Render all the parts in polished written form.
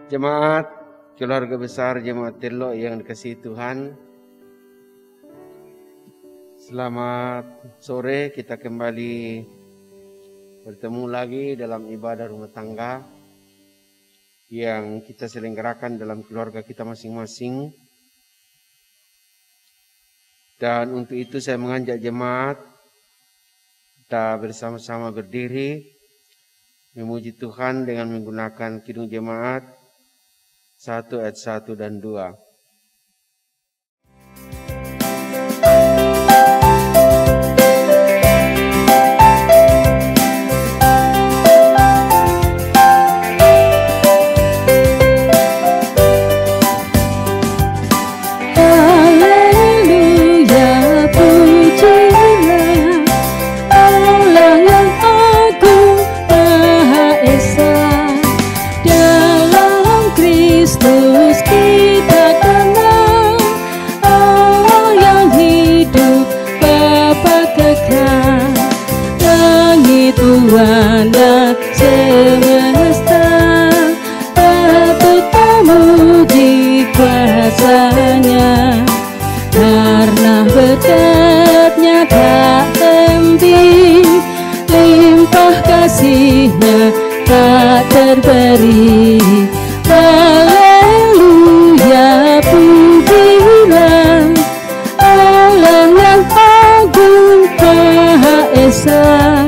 Jemaat, keluarga besar Jemaat Telok yang dikasihi Tuhan, selamat sore. Kita kembali bertemu lagi dalam ibadah rumah tangga yang kita selenggarakan dalam keluarga kita masing-masing. Dan untuk itu saya mengajak jemaat kita bersama-sama berdiri memuji Tuhan dengan menggunakan kidung jemaat 1 ayat 1 dan 2. Tuhan dan semesta patut memuji kuasa-Nya, karena berkat-Nya tak henti, limpah kasih-Nya tak terberi. Haleluya, pujilah Allah yang agung Maha Esa.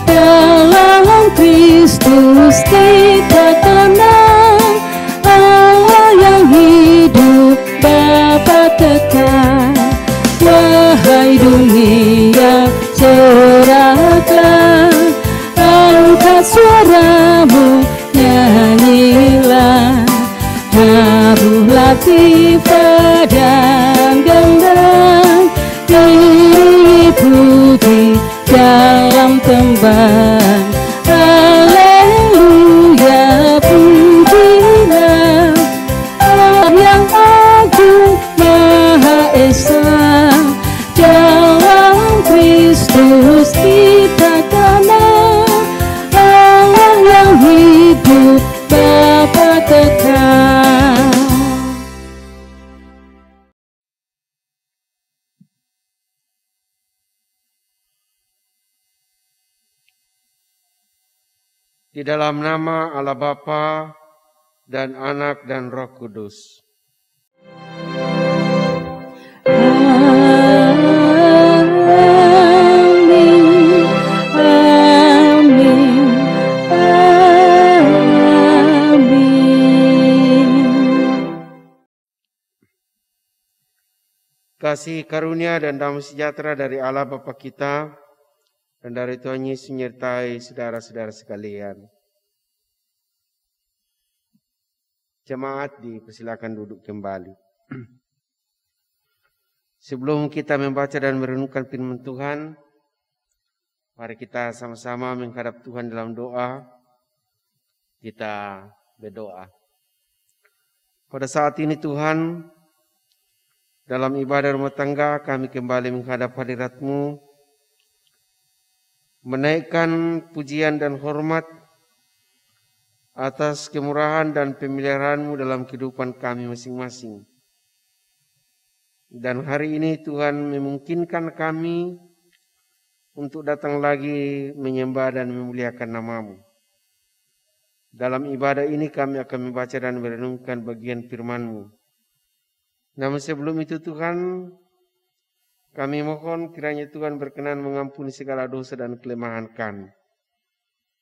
Dalam Kristus kita kenal Allah yang hidup, Bapa kekal. Wahai dunia, soraklah, angkat suaramu, nyanyilah, tabuhlah pipa dan gendang, dipuji dalam tembang. Haleluya, pujilah Allah yang agung Maha Esa. Dalam Kristus kita kenal Allah yang hidup, Bapa kekal. Di dalam nama Allah Bapa dan Anak dan Roh Kudus. Amin, amin, amin. Kasih karunia dan damai sejahtera dari Allah Bapa kita dan dari Tuhan Yesus menyertai saudara-saudara sekalian. Jemaat dipersilakan duduk kembali. Sebelum kita membaca dan merenungkan firman Tuhan, mari kita sama-sama menghadap Tuhan dalam doa. Kita berdoa. Pada saat ini Tuhan, dalam ibadah rumah tangga kami kembali menghadap hadirat-Mu, menaikkan pujian dan hormat atas kemurahan dan pemeliharaan-Mu dalam kehidupan kami masing-masing. Dan hari ini Tuhan memungkinkan kami untuk datang lagi menyembah dan memuliakan nama-Mu. Dalam ibadah ini kami akan membaca dan merenungkan bagian firman-Mu. Namun sebelum itu Tuhan, kami mohon kiranya Tuhan berkenan mengampuni segala dosa dan kelemahan kami.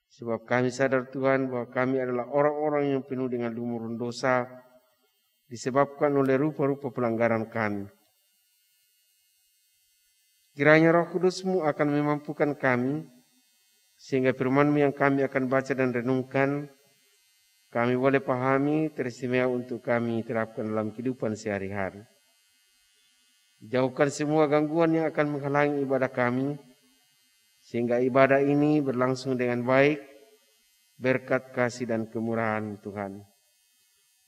Sebab kami sadar Tuhan bahwa kami adalah orang-orang yang penuh dengan lumuran dosa disebabkan oleh rupa-rupa pelanggaran kami. Kiranya Roh Kudus-Mu akan memampukan kami sehingga firman-Mu yang kami akan baca dan renungkan kami boleh pahami, teristimewa untuk kami terapkan dalam kehidupan sehari-hari. Jauhkan semua gangguan yang akan menghalangi ibadah kami, sehingga ibadah ini berlangsung dengan baik, berkat kasih dan kemurahan Tuhan.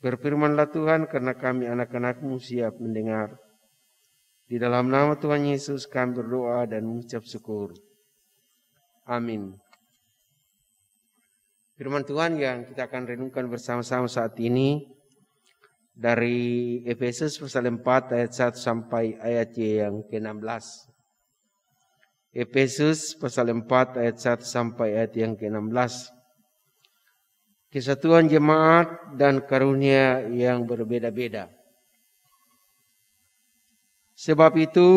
Berfirmanlah Tuhan, karena kami anak-anak-Mu siap mendengar. Di dalam nama Tuhan Yesus kami berdoa dan mengucap syukur. Amin. Firman Tuhan yang kita akan renungkan bersama-sama saat ini dari Efesus pasal 4 ayat 1 sampai ayat yang ke-16. Efesus pasal 4 ayat 1 sampai ayat yang ke-16. Kesatuan jemaat dan karunia yang berbeda-beda. Sebab itu,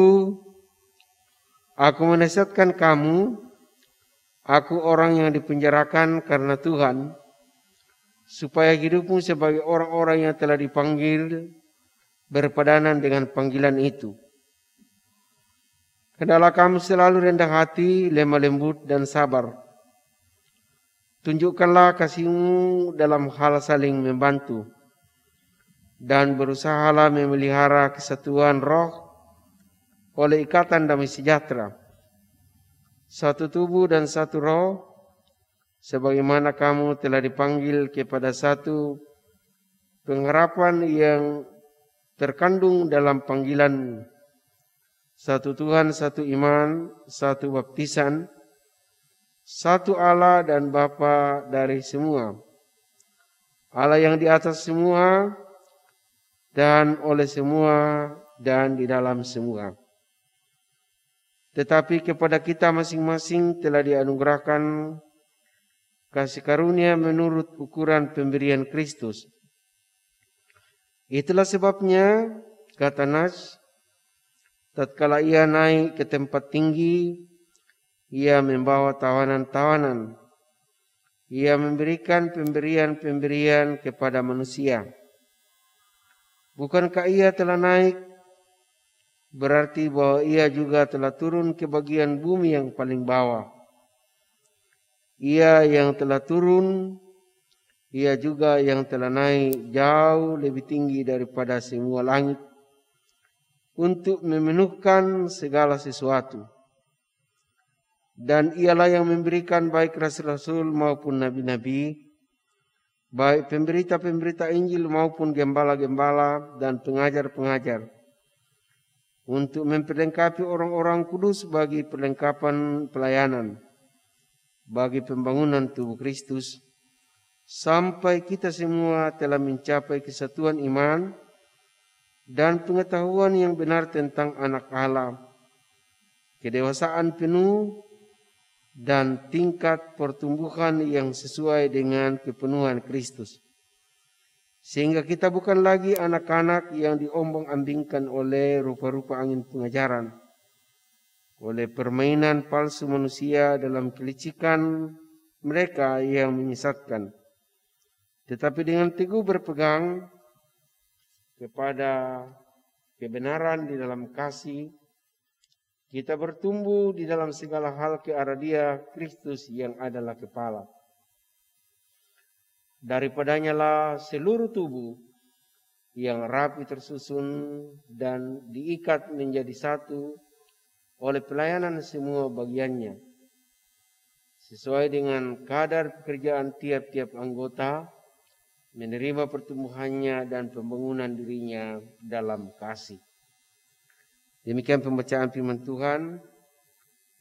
aku menasihatkan kamu, aku orang yang dipenjarakan karena Tuhan, supaya hidupmu sebagai orang-orang yang telah dipanggil berpadanan dengan panggilan itu. Hendaklah kamu selalu rendah hati, lemah lembut dan sabar. Tunjukkanlah kasihmu dalam hal saling membantu, dan berusahalah memelihara kesatuan roh oleh ikatan damai sejahtera. Satu tubuh dan satu roh, sebagaimana kamu telah dipanggil kepada satu pengharapan yang terkandung dalam panggilan. Satu Tuhan, satu iman, satu baptisan, satu Allah dan Bapa dari semua, Allah yang di atas semua dan oleh semua dan di dalam semua. Tetapi kepada kita masing-masing telah dianugerahkan kasih karunia menurut ukuran pemberian Kristus. Itulah sebabnya, kata Nas, tatkala ia naik ke tempat tinggi, ia membawa tawanan-tawanan. Ia memberikan pemberian-pemberian kepada manusia. Bukankah ia telah naik? Berarti bahwa ia juga telah turun ke bagian bumi yang paling bawah. Ia yang telah turun, ia juga yang telah naik jauh lebih tinggi daripada semua langit untuk memenuhkan segala sesuatu. Dan ialah yang memberikan baik rasul-rasul maupun nabi-nabi, baik pemberita-pemberita Injil maupun gembala-gembala dan pengajar-pengajar, untuk memperlengkapi orang-orang kudus bagi perlengkapan pelayanan, bagi pembangunan tubuh Kristus, sampai kita semua telah mencapai kesatuan iman dan pengetahuan yang benar tentang anak Allah, kedewasaan penuh dan tingkat pertumbuhan yang sesuai dengan kepenuhan Kristus. Sehingga kita bukan lagi anak-anak yang diombang-ambingkan oleh rupa-rupa angin pengajaran, oleh permainan palsu manusia dalam kelicikan mereka yang menyesatkan, tetapi dengan teguh berpegang kepada kebenaran di dalam kasih, kita bertumbuh di dalam segala hal ke arah Dia, Kristus yang adalah kepala. Daripadanya lah seluruh tubuh yang rapi tersusun dan diikat menjadi satu oleh pelayanan semua bagiannya, sesuai dengan kadar pekerjaan tiap-tiap anggota, menerima pertumbuhannya dan pembangunan dirinya dalam kasih. Demikian pembacaan firman Tuhan.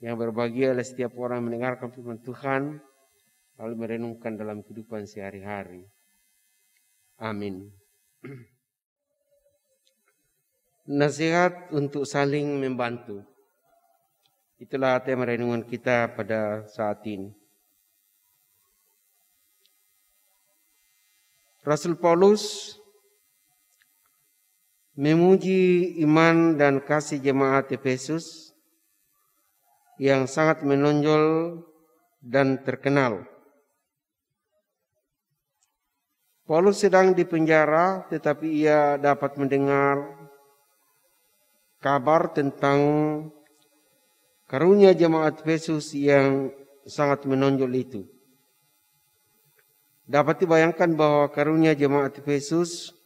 Yang berbahagia adalah setiap orang mendengarkan firman Tuhan, lalu merenungkan dalam kehidupan sehari-hari. Amin. Nasihat untuk saling membantu. Itulah tema renungan kita pada saat ini. Rasul Paulus memuji iman dan kasih jemaat Efesus yang sangat menonjol dan terkenal. Paulus sedang di penjara, tetapi ia dapat mendengar kabar tentang karunia jemaat Efesus yang sangat menonjol itu. Dapat dibayangkan bahwa karunia jemaat Efesus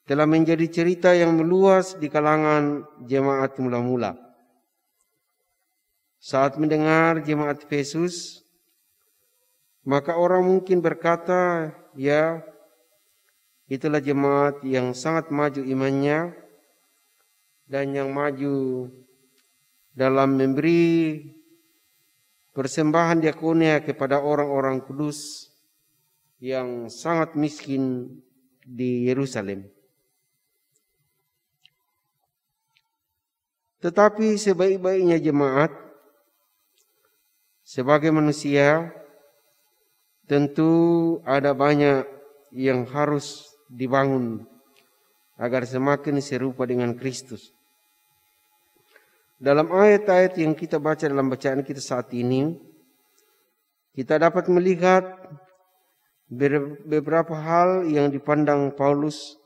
telah menjadi cerita yang meluas di kalangan jemaat mula-mula. Saat mendengar jemaat Efesus, maka orang mungkin berkata, ya, itulah jemaat yang sangat maju imannya dan yang maju dalam memberi persembahan diakonia kepada orang-orang kudus yang sangat miskin di Yerusalem. Tetapi sebaik-baiknya jemaat sebagai manusia tentu ada banyak yang harus dibangun agar semakin serupa dengan Kristus. Dalam ayat-ayat yang kita baca dalam bacaan kita saat ini, kita dapat melihat beberapa hal yang dipandang Paulus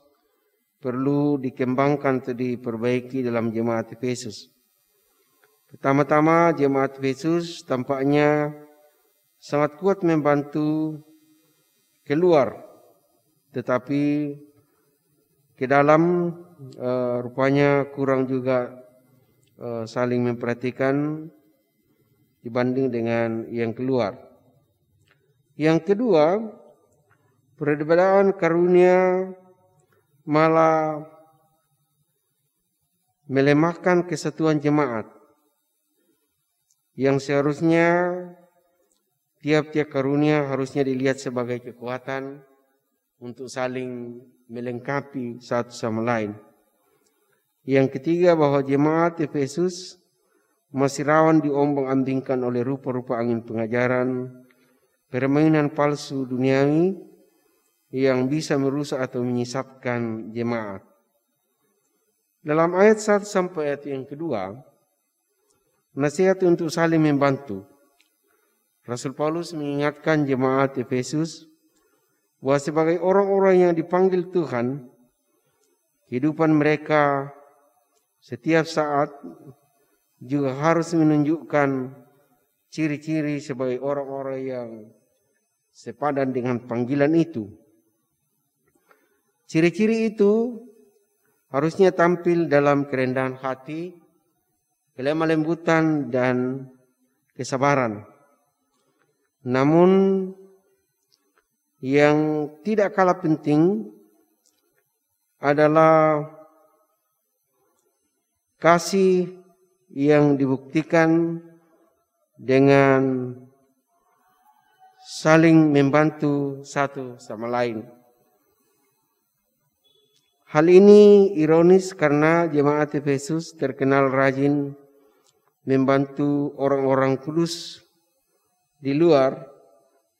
perlu dikembangkan atau diperbaiki dalam jemaat Efesus. Pertama-tama, jemaat Efesus tampaknya sangat kuat membantu keluar, tetapi ke dalam rupanya kurang juga saling memperhatikan dibanding dengan yang keluar. Yang kedua, perbedaan karunia malah melemahkan kesatuan jemaat yang seharusnya tiap-tiap karunia harusnya dilihat sebagai kekuatan untuk saling melengkapi satu sama lain. Yang ketiga, bahwa jemaat Efesus masih rawan diombang-ambingkan oleh rupa-rupa angin pengajaran, permainan palsu duniawi yang bisa merusak atau menyesatkan jemaat. Dalam ayat 1 sampai ayat yang kedua, nasihat untuk saling membantu. Rasul Paulus mengingatkan jemaat Efesus bahwa sebagai orang-orang yang dipanggil Tuhan, kehidupan mereka setiap saat juga harus menunjukkan ciri-ciri sebagai orang-orang yang sepadan dengan panggilan itu. Ciri-ciri itu harusnya tampil dalam kerendahan hati, kelemah lembutan, dan kesabaran. Namun yang tidak kalah penting adalah kasih yang dibuktikan dengan saling membantu satu sama lain. Hal ini ironis karena jemaat Efesus terkenal rajin membantu orang-orang kudus di luar,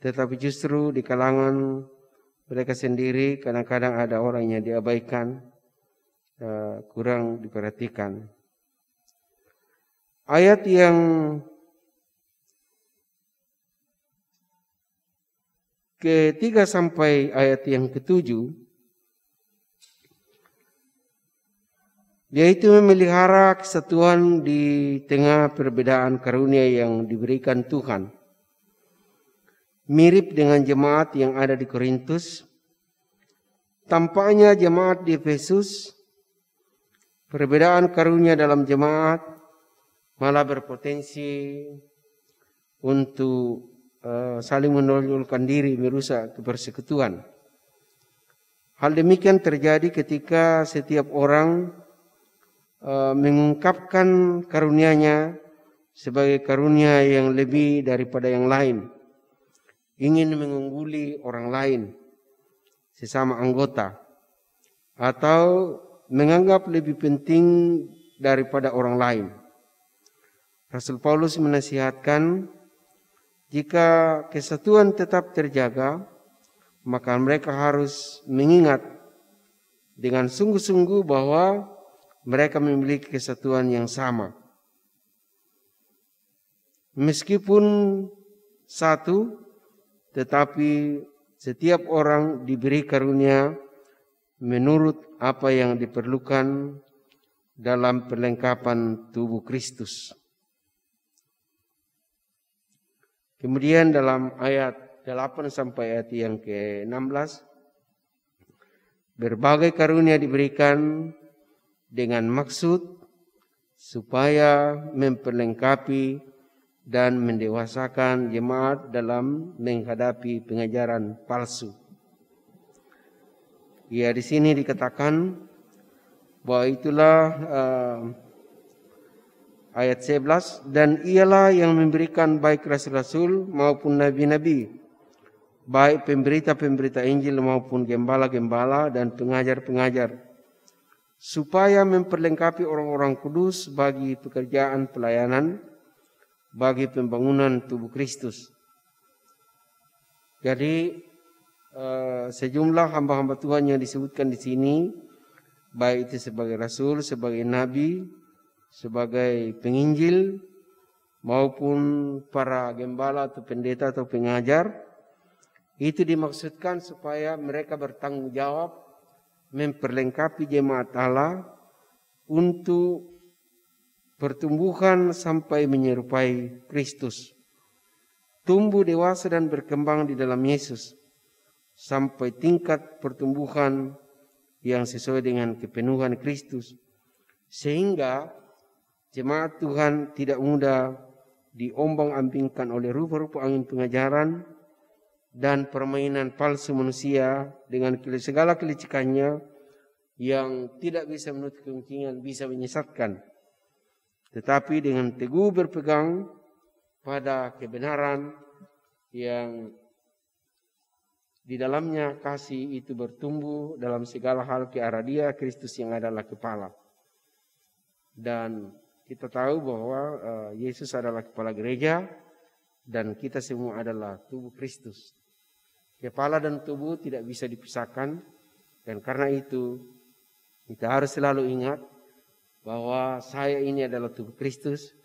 tetapi justru di kalangan mereka sendiri kadang-kadang ada orang yang diabaikan, kurang diperhatikan. Ayat yang ketiga sampai ayat yang ketujuh, yaitu memelihara kesatuan di tengah perbedaan karunia yang diberikan Tuhan. Mirip dengan jemaat yang ada di Korintus, tampaknya jemaat di Efesus, perbedaan karunia dalam jemaat malah berpotensi untuk saling menonjolkan diri, merusak kebersekutuan. Hal demikian terjadi ketika setiap orang mengungkapkan karunia-Nya sebagai karunia yang lebih daripada yang lain, ingin mengungguli orang lain, sesama anggota, atau menganggap lebih penting daripada orang lain. Rasul Paulus menasihatkan, jika kesatuan tetap terjaga, maka mereka harus mengingat dengan sungguh-sungguh bahwa mereka memiliki kesatuan yang sama. Meskipun satu, tetapi setiap orang diberi karunia menurut apa yang diperlukan dalam perlengkapan tubuh Kristus. Kemudian dalam ayat 8 sampai ayat yang ke-16, berbagai karunia diberikan dengan maksud supaya memperlengkapi dan mendewasakan jemaat dalam menghadapi pengajaran palsu. Ya, di sini dikatakan bahwa itulah ayat 11, dan ialah yang memberikan baik rasul-rasul maupun nabi-nabi, baik pemberita-pemberita Injil maupun gembala-gembala dan pengajar-pengajar, supaya memperlengkapi orang-orang kudus bagi pekerjaan pelayanan, bagi pembangunan tubuh Kristus. Jadi sejumlah hamba-hamba Tuhan yang disebutkan di sini, baik itu sebagai rasul, sebagai nabi, sebagai penginjil, maupun para gembala atau pendeta atau pengajar, itu dimaksudkan supaya mereka bertanggung jawab memperlengkapi jemaat Allah untuk pertumbuhan sampai menyerupai Kristus, tumbuh dewasa dan berkembang di dalam Yesus, sampai tingkat pertumbuhan yang sesuai dengan kepenuhan Kristus, sehingga jemaat Tuhan tidak mudah diombang-ambingkan oleh rupa-rupa angin pengajaran dan permainan palsu manusia dengan segala kelicikannya yang tidak bisa menutup kemungkinan bisa menyesatkan, tetapi dengan teguh berpegang pada kebenaran yang di dalamnya kasih itu bertumbuh dalam segala hal ke arah Dia, Kristus yang adalah kepala. Dan kita tahu bahwa Yesus adalah kepala gereja dan kita semua adalah tubuh Kristus. Kepala dan tubuh tidak bisa dipisahkan, dan karena itu kita harus selalu ingat bahwa saya ini adalah tubuh Kristus,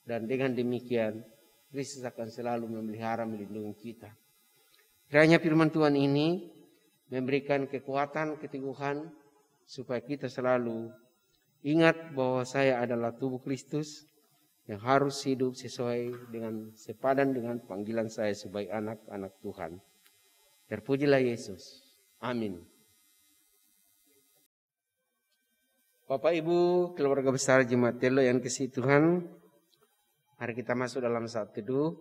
dan dengan demikian Kristus akan selalu memelihara, melindungi kita. Kiranya firman Tuhan ini memberikan kekuatan, keteguhan, supaya kita selalu ingat bahwa saya adalah tubuh Kristus yang harus hidup sesuai dengan sepadan dengan panggilan saya sebagai anak-anak Tuhan. Terpujilah Yesus. Amin. Bapak Ibu, keluarga besar Jemaat Telo yang kasih Tuhan, hari kita masuk dalam saat teduh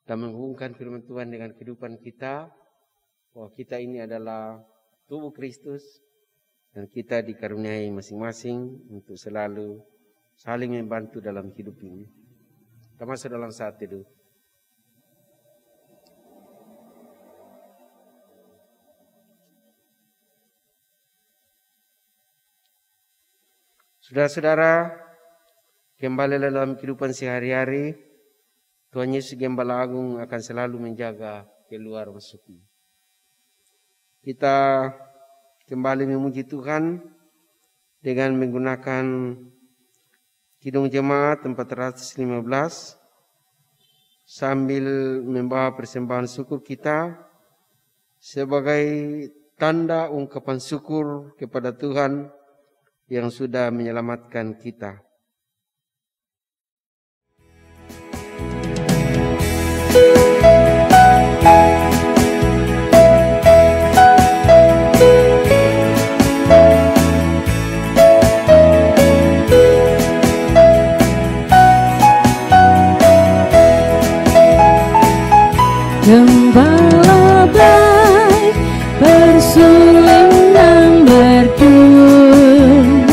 dan menghubungkan firman Tuhan dengan kehidupan kita, bahwa kita ini adalah tubuh Kristus dan kita dikaruniai masing-masing untuk selalu saling membantu dalam hidup ini. Kita masuk dalam saat teduh. Saudara-saudara, kembali dalam kehidupan sehari-hari, Tuhan Yesus Gembala Agung akan selalu menjaga keluar masuknya. Kita kembali memuji Tuhan dengan menggunakan Kidung Jemaat 415 sambil membawa persembahan syukur kita sebagai tanda ungkapan syukur kepada Tuhan yang sudah menyelamatkan kita. Gembala baik bersuling dan berdun,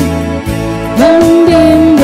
membimbing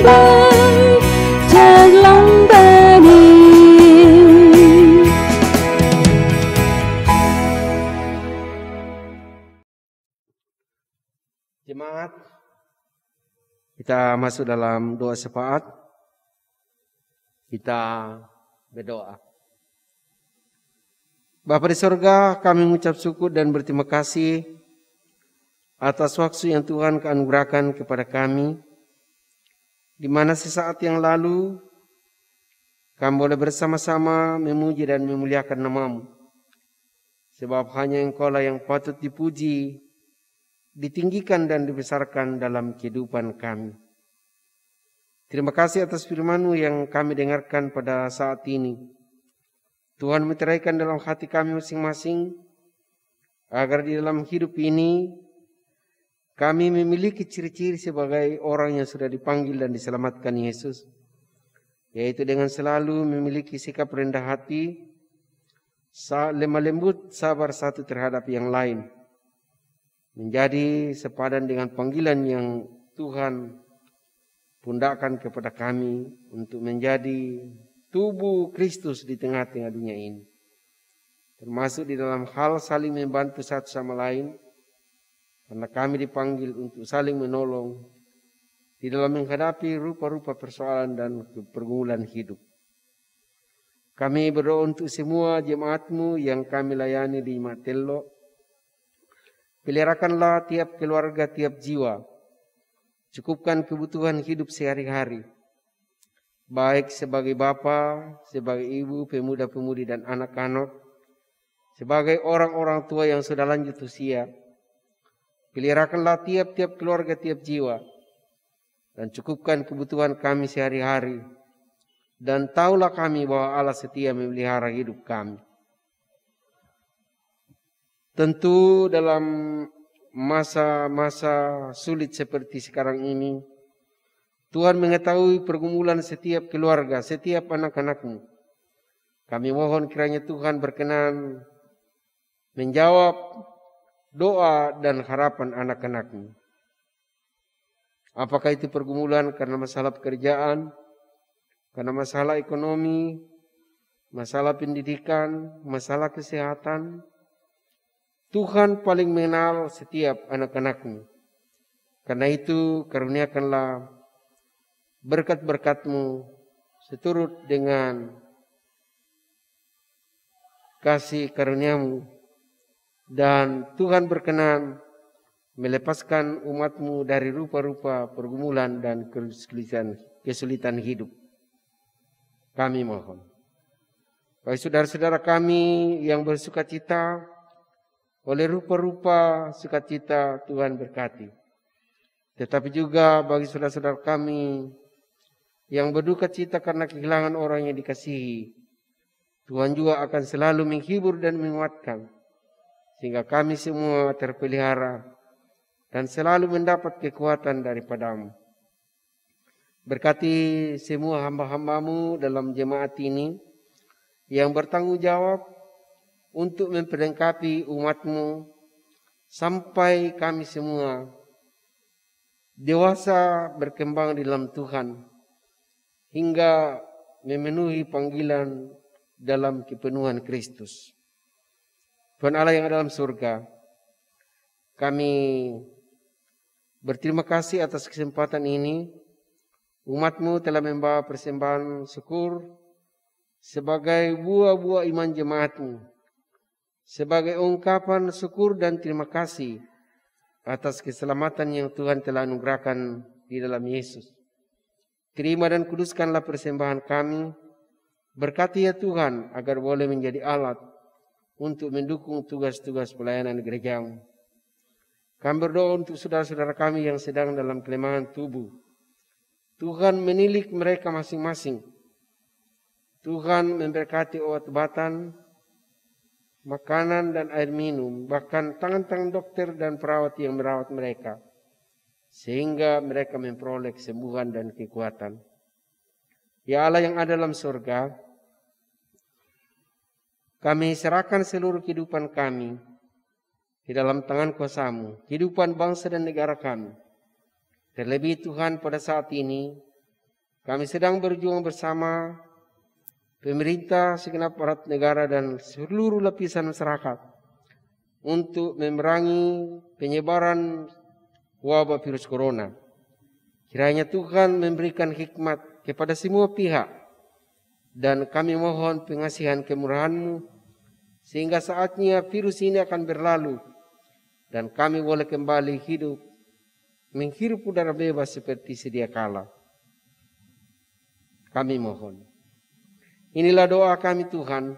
bay chợt lòng ta đi. Jemaat, kita masuk dalam doa syafaat. Kita berdoa. Bapa di sorga, kami mengucap syukur dan berterima kasih atas waktu yang Tuhan anugerahkan kepada kami, di mana sesaat yang lalu kami boleh bersama-sama memuji dan memuliakan nama-Mu. Sebab hanya Engkau-lah yang patut dipuji, ditinggikan dan dibesarkan dalam kehidupan kami. Terima kasih atas firman-Mu yang kami dengarkan pada saat ini. Tuhan meteraikan dalam hati kami masing-masing, agar di dalam hidup ini kami memiliki ciri-ciri sebagai orang yang sudah dipanggil dan diselamatkan Yesus, yaitu dengan selalu memiliki sikap rendah hati, lemah lembut, sabar satu terhadap yang lain, menjadi sepadan dengan panggilan yang Tuhan pundakkan kepada kami untuk menjadi tubuh Kristus di tengah-tengah dunia ini. Termasuk di dalam hal saling membantu satu sama lain, karena kami dipanggil untuk saling menolong di dalam menghadapi rupa-rupa persoalan dan pergumulan hidup. Kami berdoa untuk semua jemaat-Mu yang kami layani di Matello. Peliharakanlah tiap keluarga, tiap jiwa. Cukupkan kebutuhan hidup sehari-hari, baik sebagai bapa, sebagai ibu, pemuda-pemudi dan anak-anak, sebagai orang-orang tua yang sudah lanjut usia. Peliharakanlah tiap-tiap keluarga, tiap jiwa, dan cukupkan kebutuhan kami sehari-hari. Dan taulah kami bahwa Allah setia memelihara hidup kami. Tentu dalam masa-masa sulit seperti sekarang ini, Tuhan mengetahui pergumulan setiap keluarga, setiap anak-anak-Mu. Kami mohon kiranya Tuhan berkenan menjawab doa dan harapan anak-anak-Mu. Apakah itu pergumulan karena masalah pekerjaan, karena masalah ekonomi, masalah pendidikan, masalah kesehatan. Tuhan paling mengenal setiap anak-anak-Mu. Karena itu karuniakanlah berkat-berkat-Mu seturut dengan kasih karunia-Mu. Dan Tuhan berkenan melepaskan umat-Mu dari rupa-rupa pergumulan dan kesulitan hidup. Kami mohon. Bagi saudara-saudara kami yang bersuka cita, oleh rupa-rupa sukacita Tuhan berkati. Tetapi juga bagi saudara-saudara kami yang berduka cita karena kehilangan orang yang dikasihi, Tuhan juga akan selalu menghibur dan menguatkan, sehingga kami semua terpelihara dan selalu mendapat kekuatan daripada-Mu. Berkati semua hamba-hamba-Mu dalam jemaat ini yang bertanggung jawab untuk memperlengkapi umat-Mu sampai kami semua dewasa berkembang di dalam Tuhan hingga memenuhi panggilan dalam kepenuhan Kristus. Tuhan Allah yang ada dalam surga, kami berterima kasih atas kesempatan ini. Umat-Mu telah membawa persembahan syukur sebagai buah-buah iman jemaat-Mu, sebagai ungkapan syukur dan terima kasih atas keselamatan yang Tuhan telah anugerahkan di dalam Yesus. Terima dan kuduskanlah persembahan kami. Berkati ya Tuhan agar boleh menjadi alat untuk mendukung tugas-tugas pelayanan gereja-Mu. Kami berdoa untuk saudara-saudara kami yang sedang dalam kelemahan tubuh. Tuhan menilik mereka masing-masing. Tuhan memberkati obat-obatan, makanan dan air minum, bahkan tangan-tangan dokter dan perawat yang merawat mereka, sehingga mereka memperoleh kesembuhan dan kekuatan. Ya Allah yang ada dalam surga, kami serahkan seluruh kehidupan kami di dalam tangan kuasa-Mu, kehidupan bangsa dan negara kami. Terlebih Tuhan pada saat ini, Kami sedang berjuang bersama pemerintah, segenap aparat negara dan seluruh lapisan masyarakat untuk memerangi penyebaran wabah virus corona. Kiranya Tuhan memberikan hikmat kepada semua pihak dan kami mohon pengasihan kemurahan-Mu sehingga saatnya virus ini akan berlalu dan kami boleh kembali hidup menghirup udara bebas seperti sedia kala. Kami mohon. Inilah doa kami Tuhan.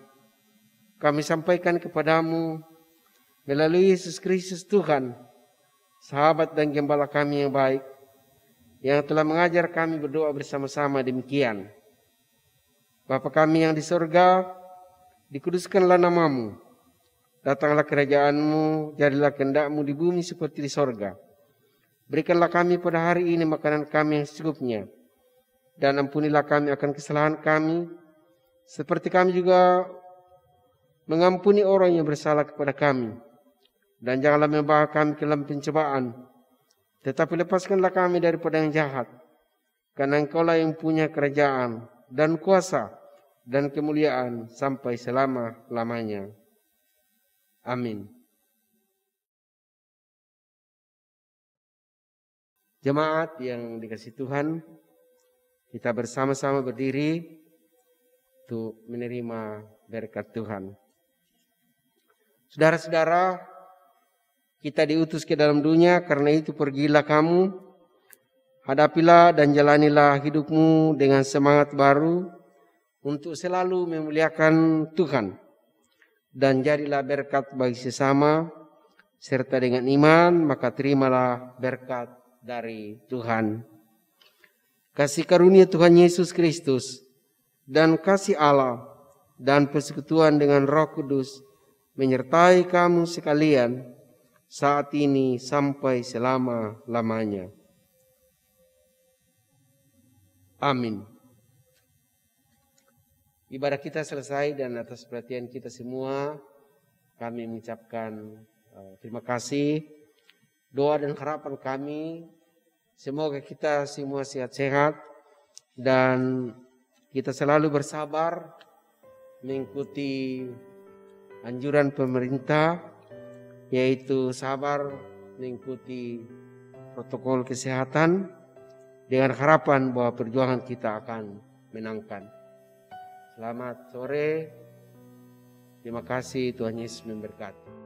Kami sampaikan kepadamu melalui Yesus Kristus Tuhan, sahabat dan gembala kami yang baik, yang telah mengajar kami berdoa bersama-sama demikian. Bapa kami yang di sorga, dikuduskanlah namamu. Datanglah kerajaan-Mu, jadilah kehendak-Mu di bumi seperti di sorga. Berikanlah kami pada hari ini makanan kami yang secukupnya. Dan ampunilah kami akan kesalahan kami, seperti kami juga mengampuni orang yang bersalah kepada kami. Dan janganlah membawa kami ke dalam pencobaan, tetapi lepaskanlah kami daripada yang jahat. Karena Engkau-Lah yang punya kerajaan dan kuasa dan kemuliaan sampai selama-lamanya. Amin. Jemaat yang dikasihi Tuhan, kita bersama-sama berdiri untuk menerima berkat Tuhan. Saudara-saudara, kita diutus ke dalam dunia, karena itu pergilah kamu, hadapilah dan jalanilah hidupmu dengan semangat baru untuk selalu memuliakan Tuhan. Dan jadilah berkat bagi sesama, serta dengan iman, maka terimalah berkat dari Tuhan. Kasih karunia Tuhan Yesus Kristus dan kasih Allah dan persekutuan dengan Roh Kudus menyertai kamu sekalian saat ini sampai selama-lamanya. Amin. Ibadah kita selesai dan atas perhatian kita semua kami mengucapkan terima kasih. Doa dan harapan kami semoga kita semua sehat-sehat dan kita selalu bersabar mengikuti anjuran pemerintah, yaitu sabar mengikuti protokol kesehatan dengan harapan bahwa perjuangan kita akan menangkan. Selamat sore. Terima kasih, Tuhan Yesus memberkati.